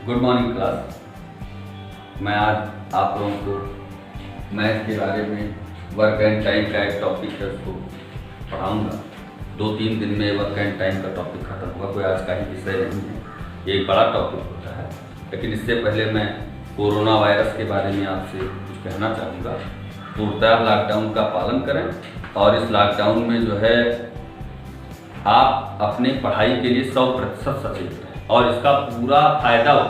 Good morning class. मैं आज आप लोगों को मैथ के बारे में वर्क एंड टाइम का एक टॉपिक है, उसको पढ़ाऊँगा। 2-3 दिन में वर्क एंड टाइम का टॉपिक खत्म होगा, कोई आज का ही विषय नहीं है, ये एक बड़ा टॉपिक होता है। लेकिन इससे पहले मैं कोरोना वायरस के बारे में आपसे कुछ कहना चाहूँगा। पूर्णतः लॉकडाउन का पालन करें और इस लॉकडाउन में जो है आप अपने पढ़ाई के लिए 100% सचेत रहें और इसका पूरा फायदा हो,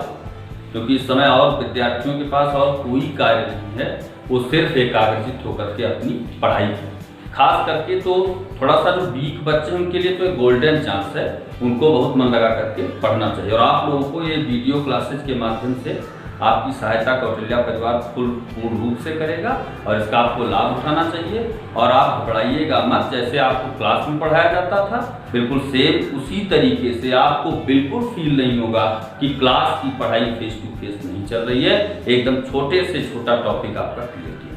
क्योंकि इस समय और विद्यार्थियों के पास और कोई कार्य नहीं है, वो सिर्फ एकाग्रचित होकर के अपनी पढ़ाई करें। खास करके तो थोड़ा सा जो वीक बच्चे हैं उनके लिए तो एक गोल्डन चांस है, उनको बहुत मन लगा करके पढ़ना चाहिए। और आप लोगों को ये वीडियो क्लासेज के माध्यम से आपकी सहायता कौटिल्या परिवार पूर्ण रूप से करेगा और इसका आपको लाभ उठाना चाहिए। और आप घबराइएगा मत, जैसे आपको क्लास में पढ़ाया जाता था बिल्कुल सेम उसी तरीके से आपको बिल्कुल फील नहीं होगा कि क्लास की पढ़ाई फेस टू फेस नहीं चल रही है। एकदम छोटे से छोटा टॉपिक आपका क्लियर किया।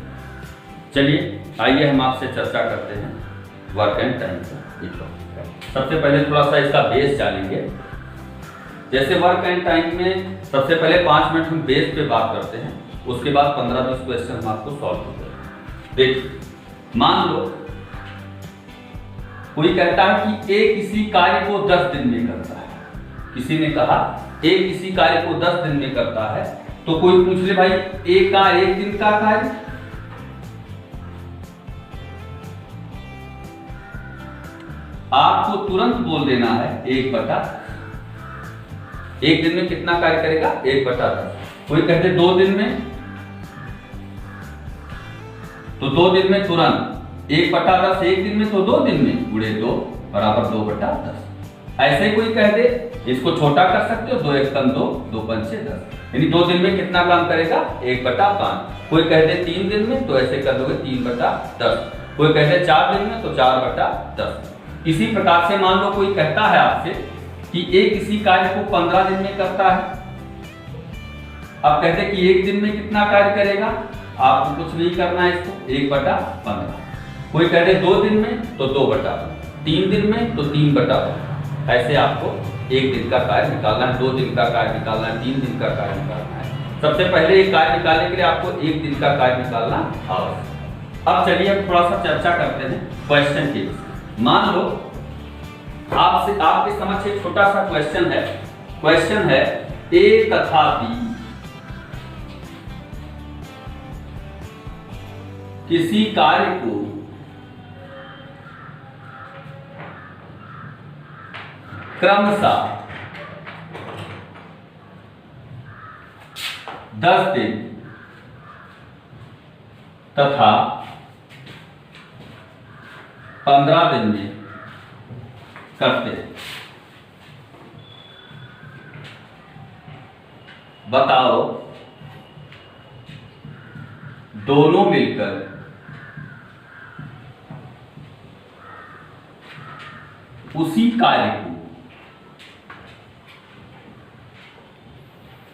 चलिए आइए हम आपसे चर्चा करते हैं वर्क एंड टाइम का। सबसे पहले थोड़ा सा इसका बेस जानेंगे। जैसे वर्क एंड टाइम में सबसे पहले 5 मिनट हम बेस पे बात करते हैं, उसके बाद 15-20 क्वेश्चन हम आपको सॉल्व करेंगे। देखिए, मान लो कोई कहता है कि ए किसी कार्य को 10 दिन में करता है। किसी ने कहा ए किसी कार्य को 10 दिन में करता है, तो कोई पूछ ले भाई ए का 1 दिन का कार्य, आपको तुरंत बोल देना है 1 दिन में कितना कार्य करेगा, 1/10। कोई कहते 2 दिन में, तो 2 दिन में तुरंत 1/10, 1 दिन में तो 2 दिन में, गुणे 2 बराबर 2/10। ऐसे कोई कह दे, इसको छोटा कर सकते हो, 2 × 1 = 2, 2 × 5 = 10, यानी 2 दिन में कितना काम करेगा, 1/5। कोई कहते 3 दिन में, तो ऐसे कर दोगे 3/10। कोई कहते 4 दिन में, तो 4/10। इसी प्रकार से मान लो कोई कहता है आपसे कि ए किसी कार्य को 15 दिन में करता है। अब कहते कि 1 दिन में कितना कार्य करेगा, आपको कुछ नहीं करना है, इसको 1/15। कोई कहते 2 दिन में, तो 2/15, 3 दिन में तो 3/15। ऐसे आपको 1 दिन का कार्य निकालना है, 2 दिन का कार्य निकालना है, 3 दिन का कार्य निकालना है। सबसे पहले एक कार्य निकालने के लिए आपको 1 दिन का कार्य निकालना आवश्यक। अब चलिए हम थोड़ा सा चर्चा करते हैं क्वेश्चन के। मान लो आपके समक्ष एक छोटा सा क्वेश्चन है। क्वेश्चन है ए तथा बी किसी कार्य को क्रमशः 10 दिन तथा 15 दिन में करते हैं। बताओ दोनों मिलकर उसी कार्य को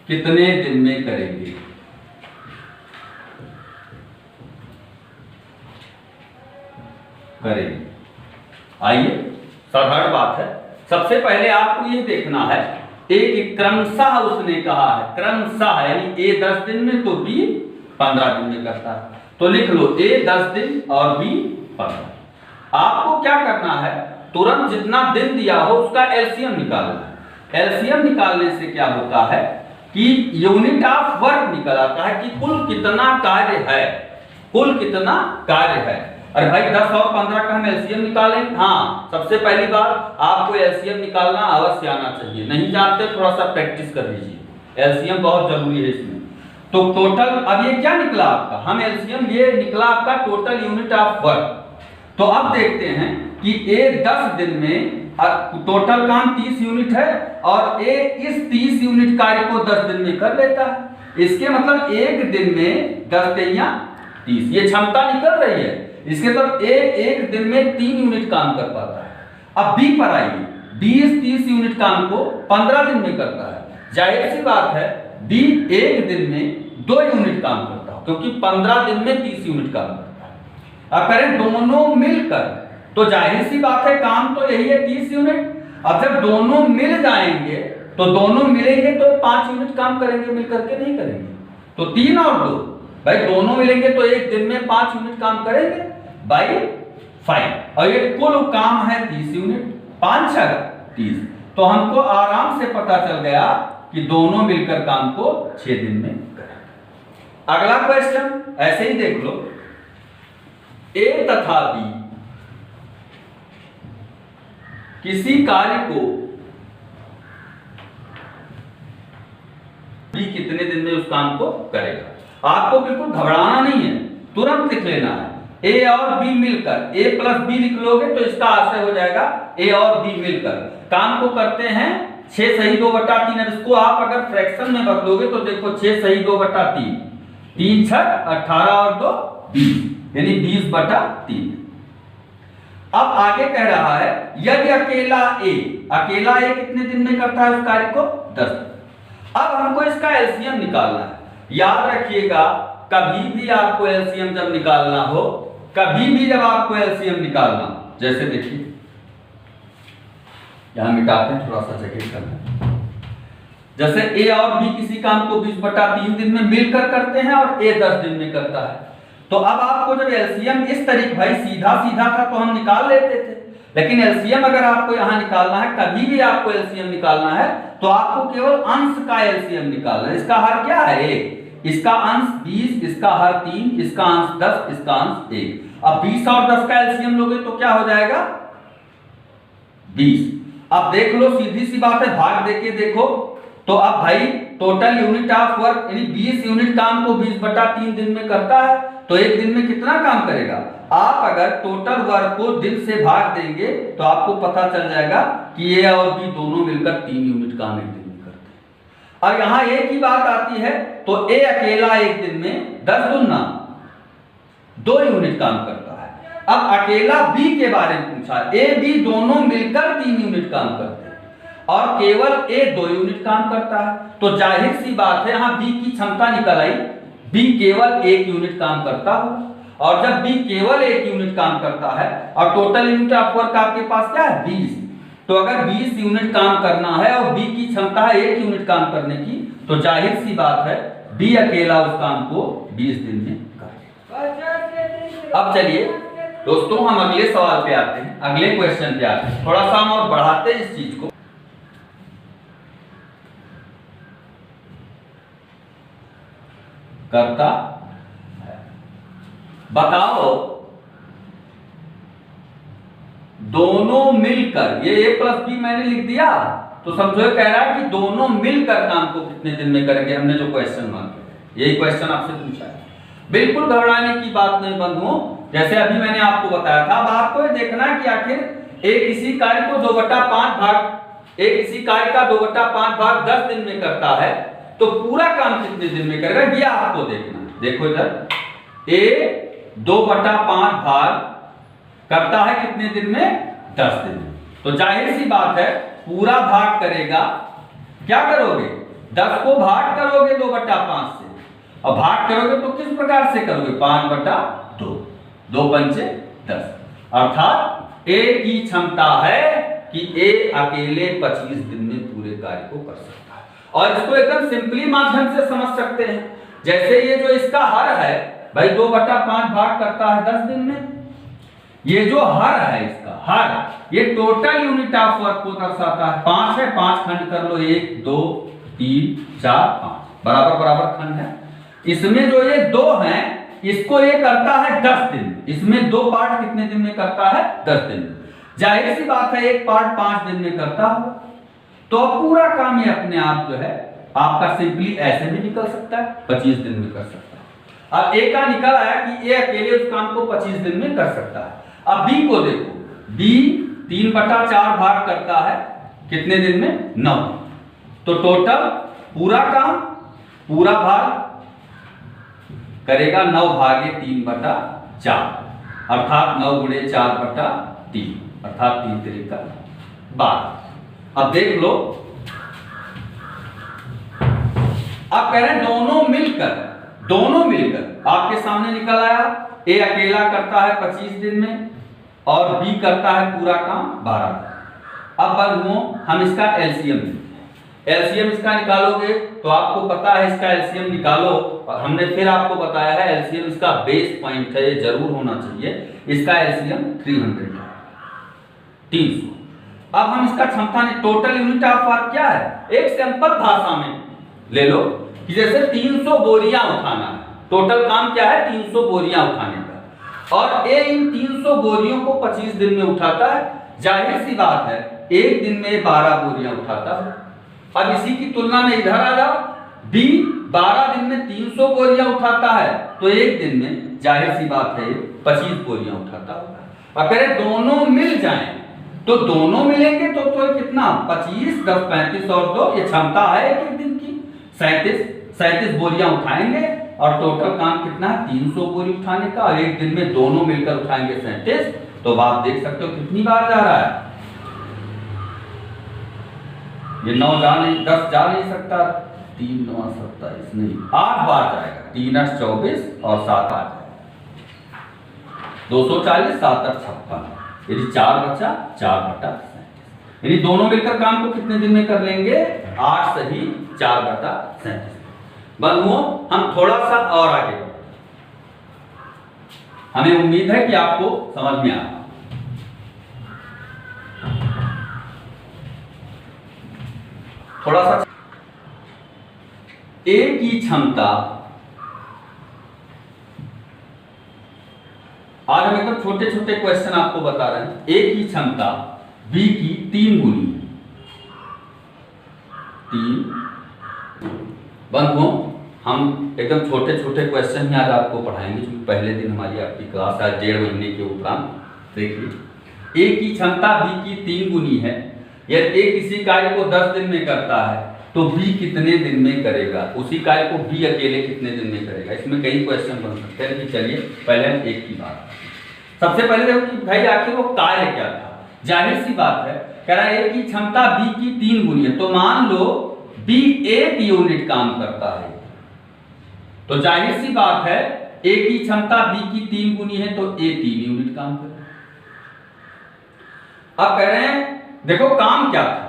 कितने दिन में करेंगे। आइए, साधारण बात है। सबसे पहले आपको ये देखना है एक क्रमशः उसने कहा है, क्रमशः यानी ए 10 दिन में तो बी 15 दिन में करता है, तो लिख लो ए 10 दिन और बी 15। आपको क्या करना है, तुरंत जितना दिन दिया हो उसका एलसीएम निकालना है। एलसीएम निकालने से क्या होता है कि यूनिट ऑफ वर्क निकल आता है कि कुल कितना कार्य है, कुल कितना कार्य है। अरे भाई 10 और 15 का हम एलसीएम निकालें। हाँ, सबसे पहली बात आपको एलसीएम निकालना अवश्य आना चाहिए। नहीं जानते थोड़ा सा प्रैक्टिस कर लीजिए, एलसीएम बहुत जरूरी है इसमें। तो टोटल अब ये क्या निकला आपका, हम एलसीएम ये निकला आपका टोटल यूनिट ऑफ वर्क। तो अब देखते हैं कि ए 10 दिन में टोटल काम 30 यूनिट है और ए इस 30 यूनिट कार्य को 10 दिन में कर लेता है। इसके मतलब 1 दिन में 10 × 30 ये क्षमता निकल रही है। इसके तरफ ए 1 दिन में 3 यूनिट काम कर पाता है। अब बी पर आइए, बी इस 30 यूनिट काम को 15 दिन में करता है। जाहिर सी बात है बी 1 दिन में 2 यूनिट काम करता है, क्योंकि 15 दिन में 30 यूनिट काम करता है। अब करें दोनों मिलकर, तो जाहिर सी बात है काम तो यही है 30 यूनिट। अब जब दोनों मिल जाएंगे तो दोनों मिलेंगे तो 5 यूनिट काम करेंगे, मिल करके नहीं करेंगे। तो 3 और 2 भाई दोनों मिलेंगे तो एक दिन में 5 यूनिट काम करेंगे बाई 5, और ये कुल काम है 30 यूनिट, 5 छक 30। तो हमको आराम से पता चल गया कि दोनों मिलकर काम को 6 दिन में करें। अगला क्वेश्चन ऐसे ही देख लो, ए तथा बी किसी कार्य को बी कितने दिन में उस काम को करेगा। आपको बिल्कुल घबराना नहीं है, तुरंत लिख लेना है। ए और बी मिलकर, ए प्लस बी लिख लोगे तो इसका आशय हो जाएगा ए और बी मिलकर काम को करते हैं 6 सही 2/3। अब इसको आप अगर फ्रैक्शन में बदलोगे तो देखो 6 सही 2/3, 3 छक 18 और 2 20, यानी 20/3। अब आगे कह रहा है यदि अकेला ए कितने दिन में करता है उस कार्य को 10। अब हमको इसका एलसीएम निकालना है। याद रखिएगा कभी भी आपको एलसीएम जब निकालना हो, कभी भी जब आपको एलसीएम निकालना, जैसे देखिए यहां मिटाते हैं, थोड़ा सा जगह करना है। जैसे ए और बी किसी काम को 20/3 दिन में मिलकर करते हैं और ए 10 दिन में करता है। तो अब आपको जब एलसीएम इस तरीके, भाई सीधा सीधा था तो हम निकाल लेते थे, लेकिन एलसीएम अगर आपको यहां निकालना है, कभी भी आपको एलसीएम निकालना है तो आपको केवल अंश का एलसीएम निकालना है। इसका हर क्या है 1, इसका अंश 20, इसका हर 3, इसका अंश 10, इसका अंश 1। अब 20 और 10 का एलसीएम लोगे तो क्या हो जाएगा 20। अब देख लो सीधी सी बात है, भाग देके देखो तो अब भाई टोटल यूनिट ऑफ वर्क यानी 20 यूनिट काम को 20/3 दिन में करता है, तो एक दिन में कितना काम करेगा। आप अगर टोटल वर्क को दिन से भाग देंगे तो आपको पता चल जाएगा कि ए और बी दोनों मिलकर 3 यूनिट काम एक दिन में करते हैं। अब यहां एक ही बात आती है, तो ए अकेला एक दिन में 10 दूना 2 यूनिट काम करता है। अब अकेला बी के बारे में पूछा, ए बी दोनों मिलकर 3 यूनिट काम करते हैं और केवल ए 2 यूनिट काम करता है। तो जाहिर सी बात है यहां बी की क्षमता निकल आई, बी केवल 1 यूनिट काम करता हो, और जब बी केवल 1 यूनिट काम करता है और टोटल यूनिट ऑफ वर्क आपके पास क्या है 20, तो अगर 20 यूनिट काम करना है और बी की क्षमता है 1 यूनिट काम करने की, तो जाहिर सी बात है बी अकेला उस काम को 20 दिन में करेगा। अब चलिए दोस्तों हम अगले सवाल पे आते हैं, अगले क्वेश्चन पे आते हैं। थोड़ा सा हम और बढ़ाते हैं इस चीज को। करता बताओ दोनों मिलकर, ये ए प्लस बी मैंने लिख दिया तो समझो कह रहा है कि दोनों मिलकर काम को कितने दिन में करेंगे। हमने जो क्वेश्चन मांगे यही क्वेश्चन आपसे पूछा है। बिल्कुल घबराने की बात नहीं बंधुओं, जैसे अभी मैंने आपको बताया था। अब आपको ये देखना है कि आखिर एक इसी कार्य को 2/5 भाग, एक इसी कार्य का 2/5 भाग 10 दिन में करता है, तो पूरा काम कितने दिन में करेगा ये आपको देखना। देखो इधर ए 2/5 भाग करता है कितने दिन में 10 दिन में, तो जाहिर सी बात है पूरा भाग करेगा। क्या करोगे 10 को भाग करोगे 2/5 से, और भाग करोगे तो किस प्रकार से करोगे 5/2, 2 पंचे 10, अर्थात ए की क्षमता है कि ए अकेले 25 दिन में पूरे कार्य को कर सकता है। और इसको एकदम सिंपली माध्यम से समझ सकते हैं, जैसे ये जो इसका हर है भाई 2/5 भाग करता है 10 दिन में, ये जो हर है इसका हर ये टोटल यूनिट ऑफ वर्क को दर्शाता है। 5 है, 5 खंड कर लो, 1 2 3 4 5 बराबर बराबर खंड है। इसमें जो ये 2 हैं इसको ये करता है 10 दिन, इसमें 2 पार्ट कितने दिन में करता है 10 दिन में। जाहिर सी बात है एक पार्ट 5 दिन में करता हो, तो पूरा काम ये अपने आप जो है आपका सिंपली ऐसे भी निकल सकता है 25 दिन में कर सकता है। अब ए का निकल आया कि ए अकेले उस काम को 25 दिन में कर सकता है। अब बी को देखो, बी 3/4 भाग करता है कितने दिन में 9, तो टोटल पूरा काम पूरा भाग करेगा 9 भागे 3/4, अर्थात 9 गुणे 4/3, अर्थात 3 3 का 12। अब देख लो, अब कह रहे हैं दोनों मिलकर आपके सामने निकल आया। ए अकेला करता है 25 दिन में और बी करता है पूरा काम 12। अब बंधुओं हम इसका एलसीएम लेते हैं। एलसीएम इसका निकालोगे तो आपको पता है इसका एलसीएम निकालो, और हमने फिर आपको बताया है एलसीएम इसका बेस पॉइंट है, ये जरूर होना चाहिए। इसका एलसीएम 300 है, 300। अब हम इसका क्षमता नहीं, टोटल यूनिट ऑफ वर्क क्या है, एक सिंपल भाषा में ले लो कि जैसे 300 बोरियां उठाना है, टोटल काम क्या है 300 बोरियां उठाने का, और ए इन 300 बोरियों को 25 दिन में उठाता है। जाहिर सी बात है एक दिन में 12 बोरियां उठाता है। अब इसी की तुलना में इधर आ जाओ, बी 12 दिन में 300 बोरियां उठाता है, तो एक दिन में जाहिर सी बात है 25 बोरियां उठाता होगा। अगर दोनों मिल जाएं तो दोनों मिलेंगे तो कितना 25 10 35 और 2, ये क्षमता है एक दिन की 37 बोरियां उठाएंगे, और टोटल काम कितना है 300 बोरी उठाने का, और एक दिन में दोनों मिलकर उठाएंगे 37। तो आप देख सकते हो कितनी बार जा रहा है, ये 9 जा नहीं, 10 जा नहीं सकता, 3 9 27 नहीं, 8 बार जाएगा, 3 8 24 और 7 8 240, 7 8 56, यदि 4 बचा 4 बटा 37, यानी दोनों मिलकर काम को कितने दिन में कर लेंगे 8 सही 4 बटा 37। बंधुओं हम थोड़ा सा और आगे, हमें उम्मीद है कि आपको समझ में आया। थोड़ा सा ए की क्षमता, आज हम एकदम छोटे छोटे क्वेश्चन आपको बता रहे हैं। ए की क्षमता बी की 3 गुनी, 3। बंधुओं हम एकदम छोटे छोटे क्वेश्चन ही आज आपको पढ़ाएंगे, क्योंकि पहले दिन हमारी आपकी क्लास आज 1.5 महीने के उपरांत। देखिए ए की क्षमता बी की 3 गुनी है। यदि ए किसी कार्य को 10 दिन में करता है तो बी कितने दिन में करेगा, उसी कार्य को बी अकेले कितने दिन में करेगा। इसमें कई क्वेश्चन बन सकते हैं, लेकिन चलिए पहले हम एक की बात। सबसे पहले देखो कि भाई आखिर वो कार्य क्या था। जाहिर सी बात है, कह रहा है ए की क्षमता बी की 3 गुनी है, तो मान लो बी 1 यूनिट काम करता है, तो जाहिर सी बात है ए की क्षमता बी की 3 गुनी है, तो ए 3 यूनिट काम करेगा। अब कह रहे हैं देखो काम क्या था,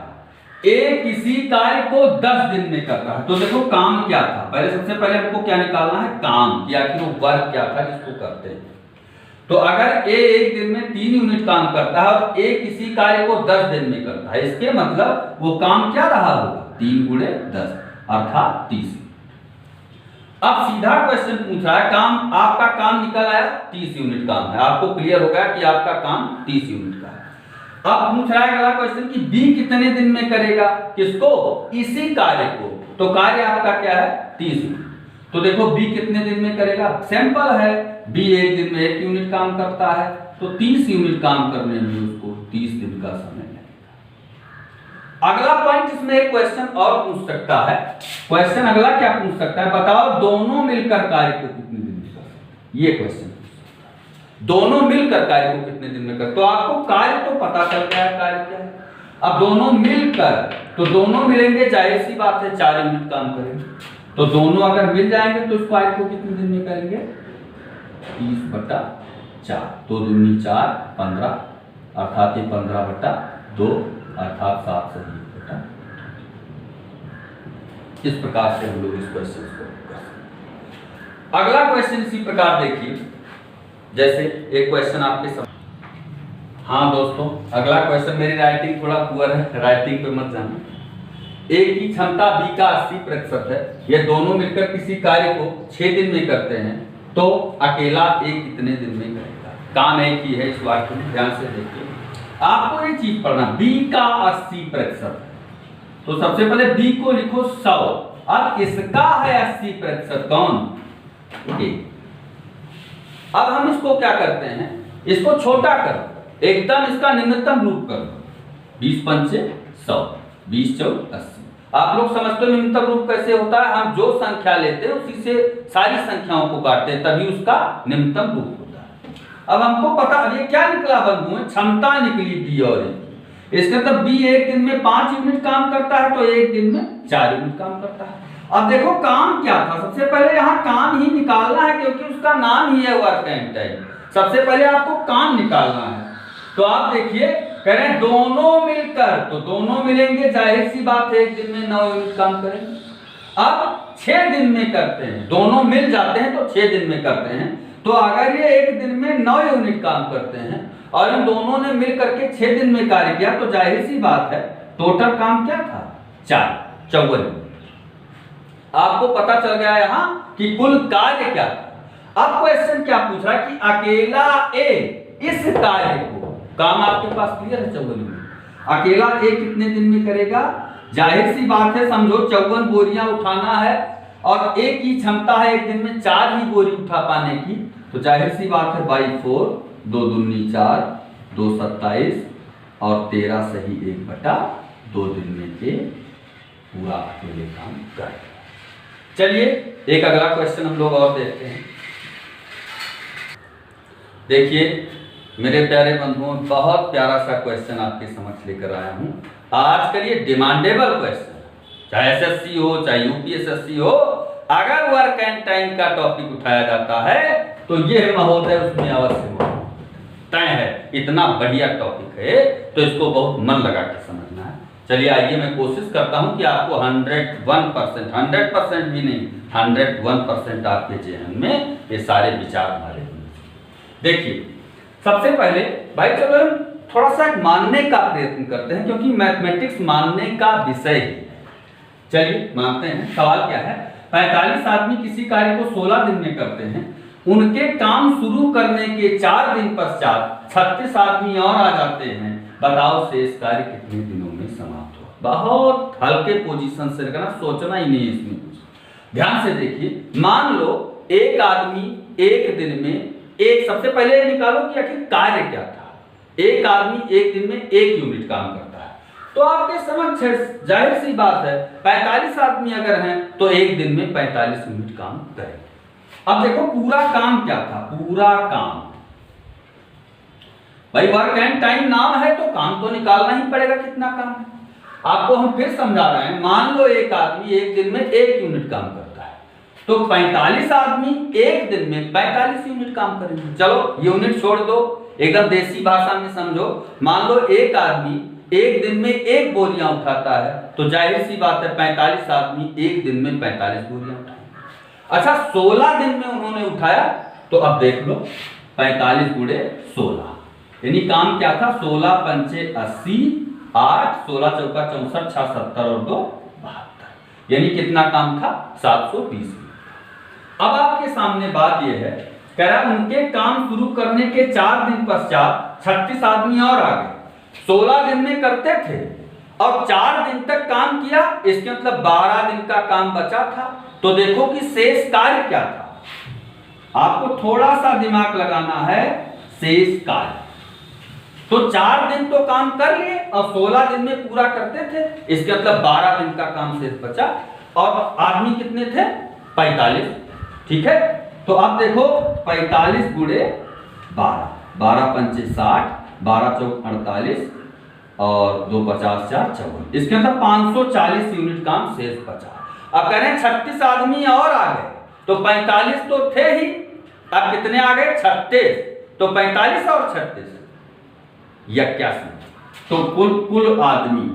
ए किसी कार्य को 10 दिन में करता है, तो देखो काम क्या था। पहले सबसे पहले हमको क्या निकालना है, काम कि आखिर वो वर्क क्या था जिसको करते हैं। तो अगर ए एक दिन में 3 यूनिट काम करता है और ए किसी कार्य को 10 दिन में करता है, इसके मतलब वो काम क्या रहा होगा 3 × 10 अर्थात 30। अब सीधा क्वेश्चन पूछ रहा है, काम आपका काम निकल आया 30 यूनिट काम है, आपको क्लियर हो गया कि आपका काम 30 यूनिट का है। अब पूछ रहा है अगला क्वेश्चन कि बी कितने दिन में करेगा, किसको, इसी कार्य को। तो कार्य आपका क्या है 30 यूनिट, तो देखो बी कितने दिन में करेगा, सिंपल है, बी एक दिन में 1 यूनिट काम करता है, तो 30 यूनिट काम करने में उसको 30 दिन का समय लगेगा। अगला पॉइंट इसमें एक क्वेश्चन और पूछ सकता है, क्वेश्चन अगला क्या पूछ सकता है, बताओ दोनों मिलकर कार्य को कितने दिन में कर सकते, ये क्वेश्चन दोनों मिलकर कार्य को कितने दिन में कर। तो आपको कार्य तो पता चल गया है कार्य क्या है। अब दोनों मिलकर, तो दोनों मिलेंगे, जाहिर सी बात है 4 यूनिट काम करेंगे, तो दोनों अगर मिल जाएंगे तो इस कार्य को कितने दिन में करेंगे 30 बटा 4, 2 दूनी 4 15, अर्थात ये 15 बटा 2 अर्थात 7 से 1 बटा। इस प्रकार से हम लोग इस क्वेश्चन को कर सकते। अगला क्वेश्चन इसी प्रकार देखिए, जैसे एक क्वेश्चन आपके सामने। हाँ दोस्तों, अगला क्वेश्चन, मेरी राइटिंग थोड़ा पुअर है, राइटिंग पे मत जाना। ए की क्षमता बी का 80% है, ये दोनों मिलकर किसी कार्य को 6 दिन में करते हैं, तो अकेला ए कितने दिन में करेगा। काम एक ही है, इस वाक्य में ध्यान से देखिए। आपको ये चीज पढ़ना, बी का 80%, तो सबसे पहले बी को लिखो 100, अब इसका है 80% कौन, ए। अब हम इसको क्या करते हैं, इसको छोटा करो, एकदम इसका निम्नतम रूप करो, 20 पंचे 100, 20 चौक 80। आप लोग समझते हो निम्नतम रूप कैसे होता है, हम जो संख्या लेते हैं उसी से सारी संख्याओं को काटते हैं, तभी उसका निम्नतम रूप होता है। अब हमको पता, अब ये क्या निकला बंधुओं, क्षमता निकली बी और ए की। इसका मतलब बी एक दिन में 5 यूनिट काम करता है, तो एक दिन में 4 यूनिट काम करता है। अब देखो काम क्या था, सबसे पहले यहाँ काम ही निकालना है, क्योंकि उसका नाम ही है वर्क एंड टाइम। सबसे पहले आपको काम निकालना है, तो आप देखिए कह रहे हैं दोनों मिलकर, तो दोनों मिलेंगे, जाहिर सी बात है एक दिन में 9 यूनिट काम करेंगे। अब 6 दिन में करते हैं, दोनों मिल जाते हैं तो 6 दिन में करते हैं। तो अगर ये एक दिन में 9 यूनिट काम करते हैं और इन दोनों ने मिल करके 6 दिन में कार्य किया, तो जाहिर सी बात है टोटल काम क्या था, 54 यूनिट। आपको पता चल गया यहां कि कुल कार्य क्या था। अब क्वेश्चन क्या पूछ रहा है कि अकेला ए इस कार्य को, काम आपके पास क्लियर है 54 यूनिट, अकेला ए कितने दिन में करेगा। जाहिर सी बात है, समझो 54 बोरियां उठाना है और ए की क्षमता है एक दिन में 4 ही बोरी उठा पाने की, तो जाहिर सी बात है बाई 4, 2 दूनी 4, 2 27 और 13 सही 1/2 दिन में के पूरा अकेले काम करेगा। चलिए एक अगला क्वेश्चन हम लोग और देखते हैं। देखिए मेरे प्यारे बंधुओं, बहुत प्यारा सा क्वेश्चन आपके समक्ष लेकर आया हूं। आजकल ये डिमांडेबल क्वेश्चन, चाहे एसएससी हो चाहे यूपीएससी हो, अगर वर्क एंड टाइम का टॉपिक उठाया जाता है तो ये महोदय उसमें अवश्य तय है। इतना बढ़िया टॉपिक है तो इसको बहुत मन लगा के समझना है। चलिए आइए मैं कोशिश करता हूं कि आपको 101%, 100% भी नहीं, 101% आपके जेहन में ये सारे विचार हमारे। देखिए सबसे पहले भाई चलो थोड़ा सा मानने का प्रयत्न करते हैं, क्योंकि मैथमेटिक्स मानने का विषय है। चलिए मानते हैं। सवाल क्या है, 45 आदमी किसी कार्य को 16 दिन में करते हैं, उनके काम शुरू करने के 4 दिन पश्चात 36 आदमी और आ जाते हैं, बताओ शेष कार्य कितने दिनों में समाप्त हो। बहुत हल्के पोजीशन से करना, सोचना ही नहीं इसमें कुछ। ध्यान से देखिए, मान लो एक आदमी एक दिन में एक, सबसे पहले ये निकालो कि आखिर कार्य क्या था। एक आदमी एक दिन में 1 यूनिट काम करता है, तो आपके समझ जाहिर सी बात है 45 आदमी अगर हैं तो एक दिन में 45 यूनिट काम करेंगे। अब देखो पूरा काम क्या था, पूरा काम भाई वर्क एंड टाइम नाम है तो काम तो निकालना ही पड़ेगा कितना काम है। आपको हम फिर समझा रहे हैं, मान लो एक आदमी एक दिन में 1 यूनिट काम करता है, तो 45 आदमी एक दिन में 45 यूनिट काम करेंगे। चलो यूनिट छोड़ दो, एकदम देसी भाषा में समझो। मान लो एक आदमी एक दिन में 1 बोरियां उठाता है, तो जाहिर सी बात है 45 आदमी एक दिन में 45 बोरियां उठाएंगे। अच्छा 16 दिन में उन्होंने उठाया, तो अब देख लो 45 गुणे 16, यानी काम क्या था, 16 पंचे 80, 8 16 चौका 64, 6 70 और 2 72, यानी कितना काम था 720। अब आपके सामने बात यह है, कह रहा उनके काम शुरू करने के 4 दिन पश्चात 36 आदमी और आ गए। 16 दिन में करते थे और 4 दिन तक काम किया, इसके मतलब 12 दिन का काम बचा था। तो देखो कि शेष कार्य क्या था, आपको थोड़ा सा दिमाग लगाना है। शेष कार्य तो 4 दिन तो काम कर लिए और 16 दिन में पूरा करते थे, इसके मतलब 12 दिन का काम शेष बचा। और आदमी कितने थे, 45, ठीक है। तो अब देखो 45 गुणे 12, 12 पंचे 60, 12 चौक 48 और 2 50 4 54, इसके अंदर 540 यूनिट काम शेष बचा। अब कह रहे हैं 36 आदमी और आ गए, तो 45 तो थे ही, अब कितने आ गए 36, तो 45 और 36 81, तो कुल आदमी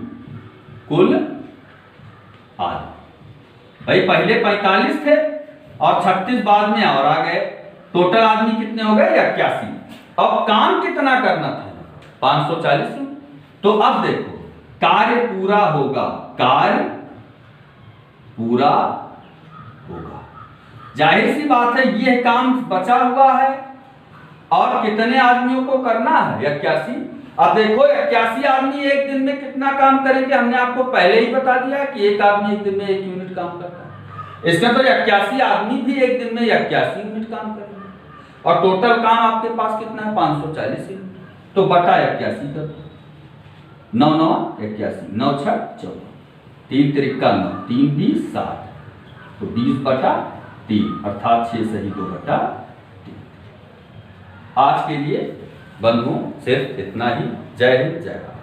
भाई पहले 45 थे और 36 बाद में और आ गए, टोटल आदमी कितने हो गए 81। अब काम कितना करना था 540। तो अब देखो कार्य पूरा होगा, कार्य पूरा होगा, जाहिर सी बात है यह काम बचा हुआ है और कितने आदमियों को करना है 81। अब देखो 81 आदमी एक दिन में कितना काम करेंगे, हमने आपको पहले ही बता दिया कि एक आदमी एक दिन में 1 यूनिट काम करता है, इसका तो 81 आदमी भी एक दिन में 81 यूनिट काम करेंगे और टोटल काम आपके पास कितना है 540 यूनिट। तो बटा 81 कर, 9 9 81, 9 6 14, 3 त्रिका 9, 3 20 60, तो 20/3 अर्थात 6 सही 2/3। आज के लिए बंधुओं सिर्फ इतना ही। जय हिंद, जय भारत।